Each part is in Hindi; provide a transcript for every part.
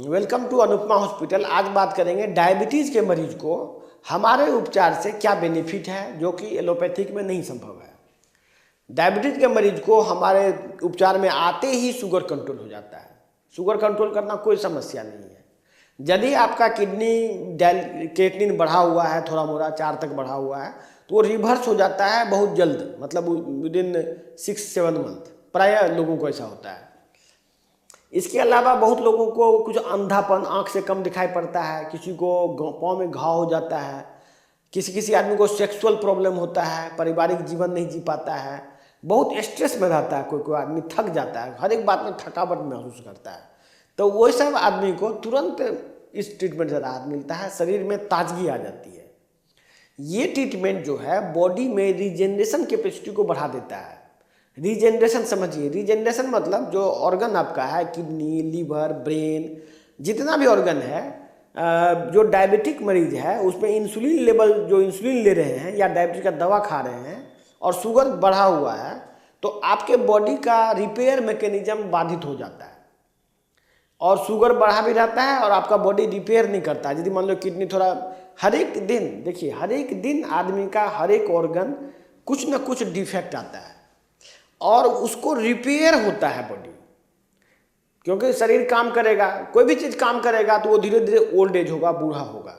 Welcome to Anupama hospital. आज बात करेंगे डायबिटीज़ के मरीज को हमारे उपचार से क्या बेनिफिट है जो कि एलोपैथिक में नहीं संभव है। डायबिटीज़ के मरीज को हमारे उपचार में आते ही शुगर कंट्रोल हो जाता है। शुगर कंट्रोल करना कोई समस्या नहीं है। यदि आपका किडनी क्रिएटिनिन बढ़ा हुआ है, थोड़ा मोड़ा 4 तक बढ़ा हुआ है, तो वो रिवर्स हो जाता है बहुत जल्द, मतलब विदिन 6-7 मंथ प्रायः लोगों को ऐसा होता है। इसके अलावा बहुत लोगों को कुछ अंधापन, आँख से कम दिखाई पड़ता है, किसी को पाँव में घाव हो जाता है, किसी आदमी को सेक्सुअल प्रॉब्लम होता है, पारिवारिक जीवन नहीं जी पाता है, बहुत स्ट्रेस में रहता है, कोई आदमी थक जाता है, हर एक बात में थकावट महसूस करता है। तो वो सब आदमी को तुरंत इस ट्रीटमेंट से राहत मिलता है, शरीर में ताजगी आ जाती है। ये ट्रीटमेंट जो है बॉडी में रीजेनरेशन कैपेसिटी को बढ़ा देता है। रीजेनरेशन समझिए, रीजेनरेशन मतलब जो ऑर्गन आपका है, किडनी, लीवर, ब्रेन, जितना भी ऑर्गन है, जो डायबिटिक मरीज है उसमें इंसुलिन लेवल, जो इंसुलिन ले रहे हैं या डायबिटीज का दवा खा रहे हैं और शुगर बढ़ा हुआ है, तो आपके बॉडी का रिपेयर मैकेनिज्म बाधित हो जाता है और शुगर बढ़ा भी रहता है और आपका बॉडी रिपेयर नहीं करता है। यदि मान लो किडनी थोड़ा, हर एक दिन देखिए, हर एक दिन आदमी का हर एक ऑर्गन कुछ ना कुछ डिफेक्ट आता है और उसको रिपेयर होता है बॉडी, क्योंकि शरीर काम करेगा, कोई भी चीज़ काम करेगा तो वो धीरे धीरे ओल्ड एज होगा, बूढ़ा होगा,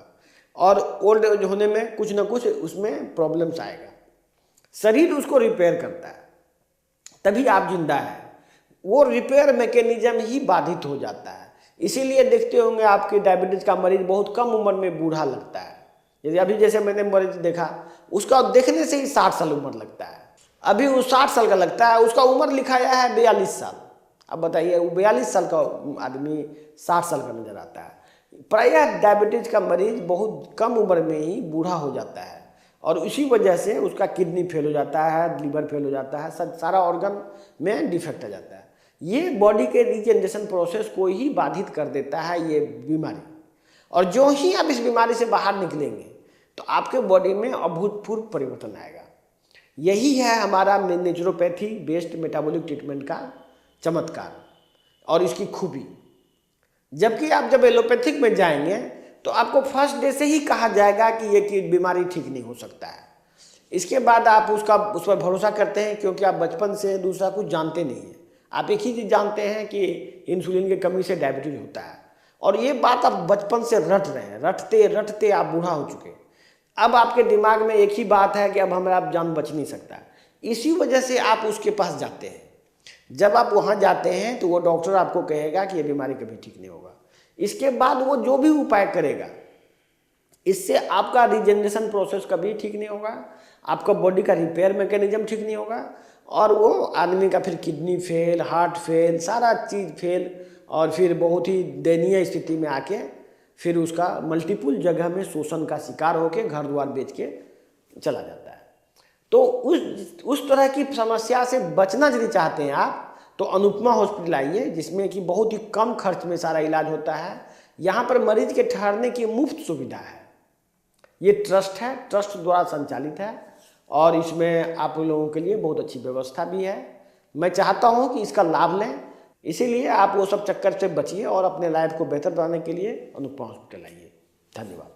और ओल्ड एज होने में कुछ ना कुछ उसमें प्रॉब्लम्स आएगा। शरीर उसको रिपेयर करता है, तभी आप जिंदा हैं। वो रिपेयर मैकेनिज्म ही बाधित हो जाता है। इसीलिए देखते होंगे आपके डायबिटीज़ का मरीज बहुत कम उम्र में बूढ़ा लगता है। यदि अभी जैसे मैंने मरीज देखा, उसका देखने से ही 60 साल उम्र लगता है, अभी वो 60 साल का लगता है, उसका उम्र लिखाया है 42 साल। अब बताइए, वो 42 साल का आदमी 60 साल का नजर आता है। प्रायः डायबिटीज का मरीज बहुत कम उम्र में ही बूढ़ा हो जाता है और उसी वजह से उसका किडनी फेल हो जाता है, लीवर फेल हो जाता है, सारा ऑर्गन में डिफेक्ट आ जाता है। ये बॉडी के रीजनरेशन प्रोसेस को ही बाधित कर देता है ये बीमारी, और जो ही आप इस बीमारी से बाहर निकलेंगे तो आपके बॉडी में अभूतपूर्व परिवर्तन आएगा। यही है हमारा नेचुरोपैथी बेस्ड मेटाबॉलिक ट्रीटमेंट का चमत्कार और इसकी खूबी। जबकि आप जब एलोपैथिक में जाएंगे तो आपको फर्स्ट डे से ही कहा जाएगा कि ये बीमारी ठीक नहीं हो सकता है। इसके बाद आप उस पर भरोसा करते हैं, क्योंकि आप बचपन से दूसरा कुछ जानते नहीं हैं। आप एक ही चीज़ जानते हैं कि इंसुलिन की कमी से डायबिटीज होता है, और ये बात आप बचपन से रट रहे हैं, रटते रटते आप बूढ़ा हो चुके हैं। अब आपके दिमाग में एक ही बात है कि अब हमारा जान बच नहीं सकता। इसी वजह से आप उसके पास जाते हैं। जब आप वहाँ जाते हैं तो वो डॉक्टर आपको कहेगा कि ये बीमारी कभी ठीक नहीं होगा। इसके बाद वो जो भी उपाय करेगा, इससे आपका रीजनरेशन प्रोसेस कभी ठीक नहीं होगा, आपका बॉडी का रिपेयर मैकेनिज्म ठीक नहीं होगा, और वो आदमी का फिर किडनी फेल, हार्ट फेल, सारा चीज़ फेल, और फिर बहुत ही दयनीय स्थिति में आके फिर उसका मल्टीपल जगह में शोषण का शिकार होकर घर द्वार बेच के चला जाता है। तो उस तरह की समस्या से बचना यदि चाहते हैं आप, तो अनुपमा हॉस्पिटल आइए, जिसमें कि बहुत ही कम खर्च में सारा इलाज होता है। यहाँ पर मरीज के ठहरने की मुफ्त सुविधा है। ये ट्रस्ट है, ट्रस्ट द्वारा संचालित है, और इसमें आप लोगों के लिए बहुत अच्छी व्यवस्था भी है। मैं चाहता हूँ कि इसका लाभ लें, इसीलिए आप वो सब चक्कर से बचिए और अपने लाइफ को बेहतर बनाने के लिए अनुपमा हॉस्पिटल आइए। धन्यवाद।